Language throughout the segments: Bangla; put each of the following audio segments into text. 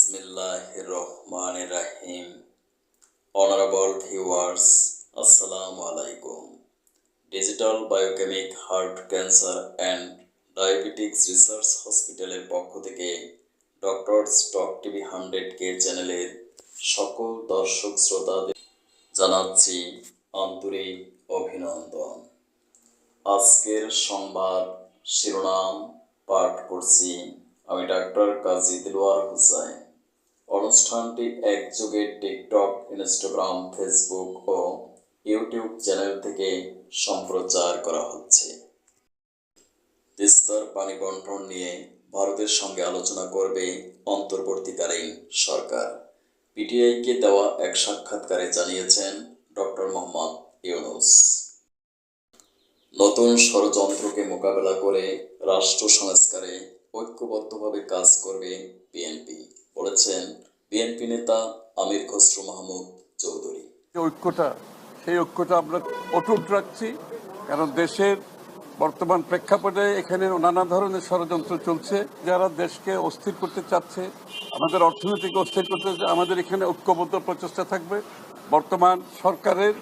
Bismillahir Rahmanir Rahim. Honorable viewers, Assalamu alaikum. Digital biochemic heart cancer and diabetics research হসপিটালের পক্ষ থেকে ডক্টরস টক টিভি 100K চ্যানেলের সকল দর্শক শ্রোতাদের জানাচ্ছি আন্তরিক অভিনন্দন। আজকের সংবাদ শিরোনাম পাঠ করছি আমি ডাক্তার কাজী দিলওয়ার হোসেন। অনুষ্ঠানটি একযোগে টিকটক, ইনস্টাগ্রাম, ফেসবুক ও ইউটিউব চ্যানেল থেকে সম্প্রচার করা হচ্ছে। তিস্তার পানি বন্টন নিয়ে ভারতের সঙ্গে আলোচনা করবে অন্তর্বর্তীকালীন সরকার। পিটিআইকে দেওয়া এক সাক্ষাৎকারে জানিয়েছেন ডক্টর মোহাম্মদ ইউনূস। নতুন ষড়যন্ত্রকে মোকাবেলা করে রাষ্ট্র সংস্কারে ঐক্যবদ্ধভাবে কাজ করবে বিএনপি, বলেছেন বিএনপি নেতা আমির খসরু মাহমুদ চৌধুরী। সেই ঐক্যটা আমরা অটুট রাখছি, কারণ দেশের বর্তমান প্রেক্ষাপটে এখানে নানা ধরনের ষড়যন্ত্র চলছে। যারা দেশকে অস্থির করতে চাচ্ছে, আমাদের অর্থনীতিকে অস্থির করতে চাচ্ছে, আমাদের এখানে ঐক্যবদ্ধ প্রচেষ্টা থাকবে। বর্তমান সরকারের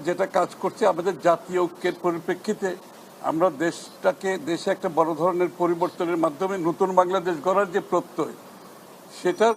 যেটা কাজ করছে, আমাদের জাতীয় ঐক্যের পরিপ্রেক্ষিতে আমরা দেশে একটা বড় ধরনের পরিবর্তনের মাধ্যমে নতুন বাংলাদেশ গড়ার যে প্রত্যয়, সেটার